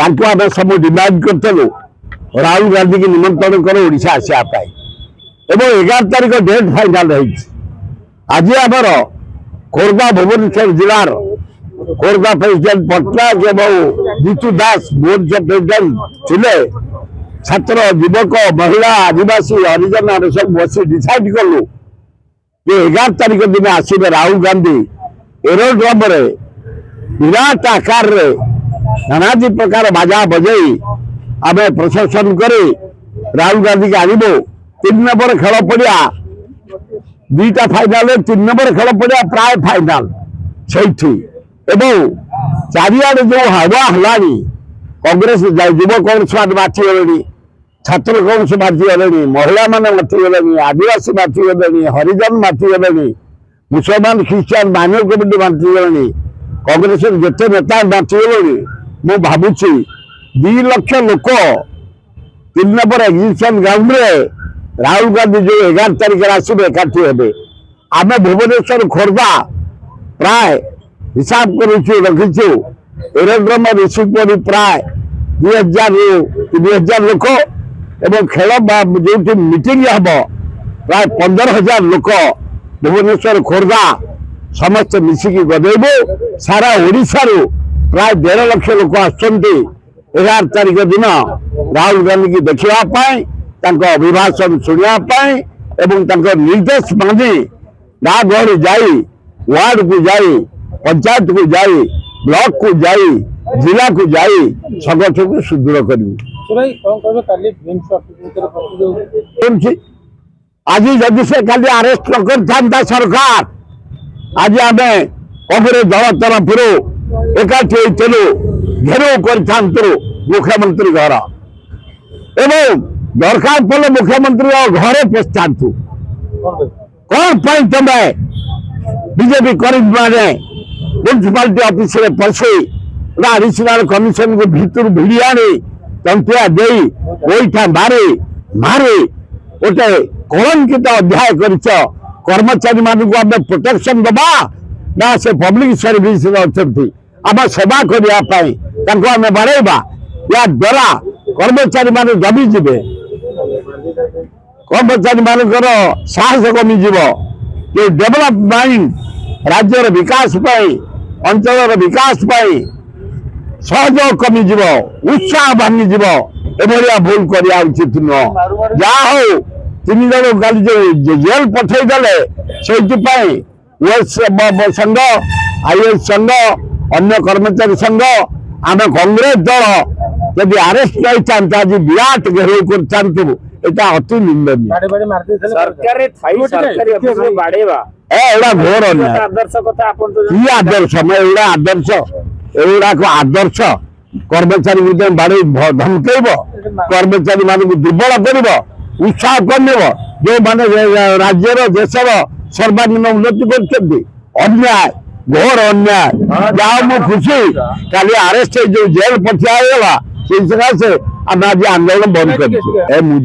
आम सब डिमांड करूँ राहुल गांधी की निमंत्रण कर ओडिशा आसापी एवं 11 तारिख डेट फाइनाल आज आमर खोर्धा भुवनेश्वर जिलार खोर्धा प्रेसिडेंट पट्टनायक एवं जीतू दास मोर्चा प्रेसिडेंट थे छात्र युवक महिला आदिवासी हरिजन सब बस डिसाइड कलु कि 11 तारिख दिन आसवे राहुल गांधी एरोड्रम विराट आकार नानादी प्रकार बाजा बजई आम प्रशासन कर राहुल गांधी के आनबो 3 नंबर खेल पड़िया 2टा फाइनाल 3 नंबर खेल पड़िया प्राय फाइनाल से चारिआडे जो हवा है कांग्रेस युव कांग्रेस मान बाटिगले छात्र कांग्रेस बाटिगले महिला मैंने बाटिगले आदिवासी बाटिगले हरिजन बाटिगले मुसलमान ख्रीस्टान माइनर कमिटी बाटिगले कांग्रेस जिते नेता बाटिगले मु भावुची 2 लाख लोक 3 नंबर एग्जिबिशन ग्राउंड में राहुल गांधी जो 11 तारिख आसवे एकाठी हे आम भुवनेश्वर खोर्धा प्राय हिसाब करुचु रखीचु एरोड्रम रिसीव कर प्राय 2000 ରୁ 3000 लोक एवं खेल जो मीटिंग हम प्राय 15,000 लोक भुवनेश्वर खोर्धा समस्त मिसिकी गदेबू सारा ओडिशा रू प्राय 1.5 लाख लोक आसुंटे 11 तारिख दिन राहुल गांधी की देखापी अभिभाषण शुणापी एवं निर्देश मानि गाँ गहली जाई वार्ड को जाई पंचायत को जाई ब्लॉक को जाई जिला को जाई संगठन को सुदृढ़ करी आज जदि से खाली अरेस्ट न कर सरकार आज आम कबरे दल तरफ एकाठी घेराव कर मुख्यमंत्री घर एवं दरकार पड़े मुख्यमंत्री घरे पशा कौन तुम्हें बीजेपी करीब माने म्यूनिसिपालिटी ऑफिस में पशे एडिशनल कमिशन को भीतर भिड़ी आनी तंतुआ दे ओठा मारे मारे गोटे कलंकित अध्याय कर कर्मचारी मान आम प्रोटेक्शन दबा ना से पब्लिक सर्विस अच्छा आम सेवा करने आम बढ़ेबा या द्वारा कर्मचारी मान दबीजे कर्मचारी मानकर साहस कमिज डेभलप माइंड राज्यर विकास अंचल विकास सहयोग कमिज उत्साह भांगीज एभलिया भूल करवा उचित नुह जहा हो 3 जन कल जो जेल पठेदेले से संघ आईएस संघ अन्य कर्मचारी संघ आम कांग्रेस दल जब अरेस्ट नहीं आज विराट घेराव कर अति निंदनीय घोर आदर्श आदर्श एगुड़ा आदर्श कर्मचारी बाड़े धमकेब कर्मचारी मान दुर्बल कर उत्साह कर जो माने राज्यर देशर सर्वांगीन उन्नति कर अन्याय घोर अन्याय जहाँ मु खुशी खाली अरेस्ट जो जेल पठिया से सकाशे आम आज आंदोलन बंद कर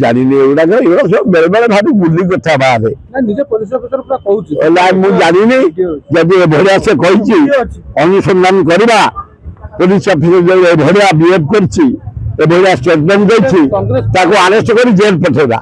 जानी सब बेले बेले भारी बुली कथा बाहर जानी जदि भाया से कही अनुसंधान करवा पुलिस अफिसर भाया बिहेव कर स्टेटमेंट अरेस्ट कर जेल पठेगा।